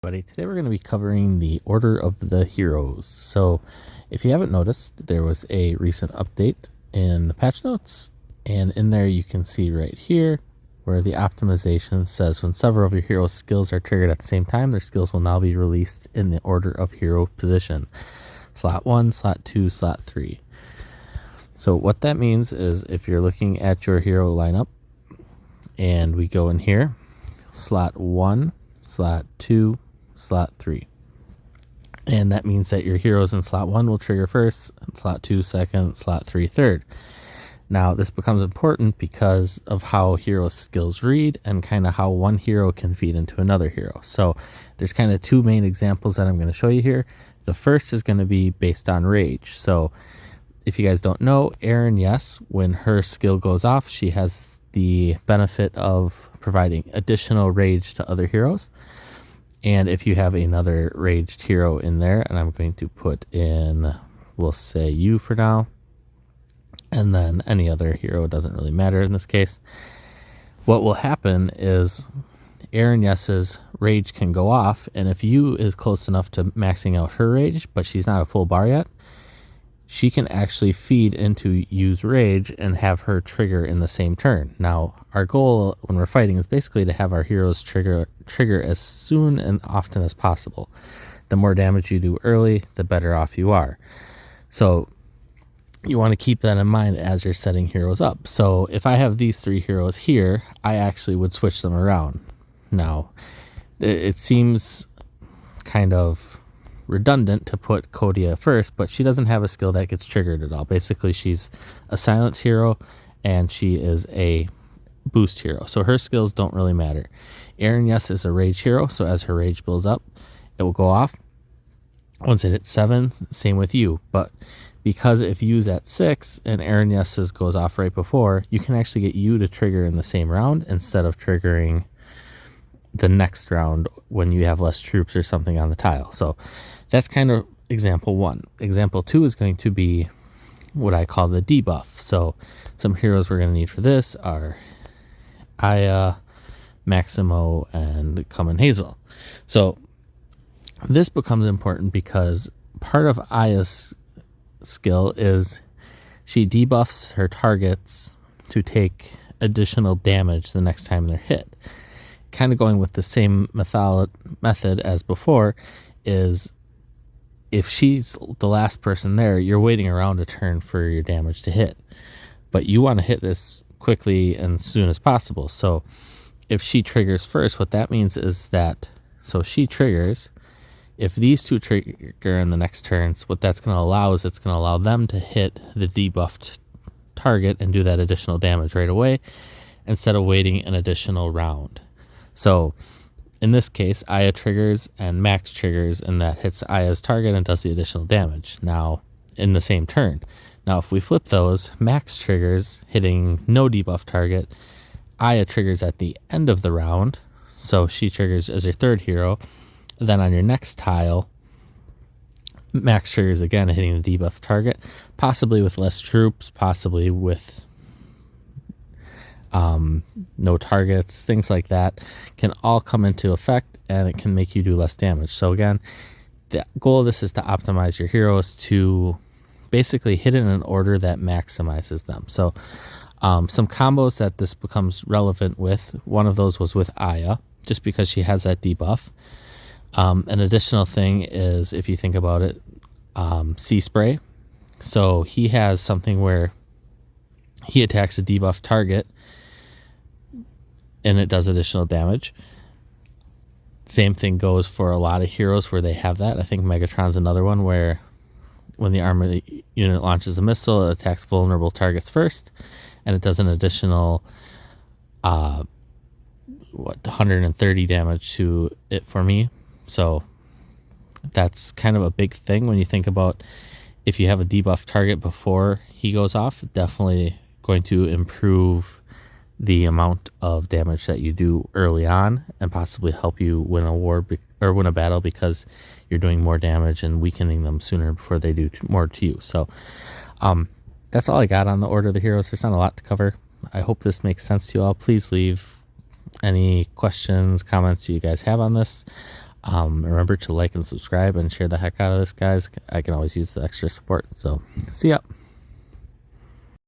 everybody. Today we're going to be covering the Order of the Heroes. So if you haven't noticed, there was a recent update in the patch notes, and in there you can see right here where the optimization says when several of your heroes' skills are triggered at the same time, their skills will now be released in the order of hero position. Slot 1, slot 2, slot 3. So what that means is if you're looking at your hero lineup and we go in here, slot 1, slot 2, slot 3. And that means that your heroes in slot 1 will trigger first, slot 2 second, slot 3 third. Now this becomes important because of how hero skills read and kind of how one hero can feed into another hero. So there's kind of two main examples that I'm going to show you here. The first is going to be based on rage. So if you guys don't know, Erin, yes, when her skill goes off, she has the benefit of providing additional rage to other heroes. And if you have another raged hero in there, and I'm going to put in, we'll say you for now, and then any other hero, doesn't really matter in this case. What will happen is Erin Yes's rage can go off, and if you is close enough to maxing out her rage, but she's not a full bar yet, she can actually feed into use rage and have her trigger in the same turn. Now, our goal when we're fighting is basically to have our heroes trigger as soon and often as possible. The more damage you do early, the better off you are. So you want to keep that in mind as you're setting heroes up. So if I have these three heroes here, I actually would switch them around. Now, it seems kind of redundant to put Kodia first, but she doesn't have a skill that gets triggered at all. Basically, she's a silence hero and she is a boost hero, so her skills don't really matter. Erin, yes, is a rage hero, so as her rage builds up, it will go off. Once it hits 7, same with you, but because if U's at 6 and Erin, yes, goes off right before, you can actually get you to trigger in the same round instead of triggering the next round when you have less troops or something on the tile. So that's kind of example 1. Example 2 is going to be what I call the debuff. So some heroes we're going to need for this are Aya, Maximo, and Common Hazel. So this becomes important because part of Aya's skill is she debuffs her targets to take additional damage the next time they're hit. Kind of going with the same method as before is if she's the last person there, you're waiting around a turn for your damage to hit, but you want to hit this quickly and soon as possible. So if she triggers first, what that means is that, so she triggers, if these two trigger in the next turns, what that's going to allow is it's going to allow them to hit the debuffed target and do that additional damage right away instead of waiting an additional round. So in this case, Aya triggers and Max triggers, and that hits Aya's target and does the additional damage now in the same turn. Now, if we flip those, Max triggers hitting no debuff target. Aya triggers at the end of the round, so she triggers as your third hero. Then on your next tile, Max triggers again, hitting the debuff target, possibly with less troops, possibly with no targets, things like that can all come into effect, and it can make you do less damage. So again, the goal of this is to optimize your heroes to basically hit in an order that maximizes them. So some combos that this becomes relevant with, one of those was with Aya, just because she has that debuff. An additional thing is, if you think about it, Sea Spray. So he has something where he attacks a debuff target and it does additional damage. Same thing goes for a lot of heroes where they have that. I think Megatron's another one where when the armor unit launches a missile, it attacks vulnerable targets first, and it does an additional 130 damage to it for me. So that's kind of a big thing when you think about if you have a debuff target before he goes off, definitely going to improve the amount of damage that you do early on and possibly help you win a war or win a battle because you're doing more damage and weakening them sooner before they do more to you. So that's all I got on the Order of the Heroes. There's not a lot to cover. I hope this makes sense to you all. Please leave any questions, comments you guys have on this. Remember to like and subscribe and share the heck out of this, guys. I can always use the extra support. So, see ya.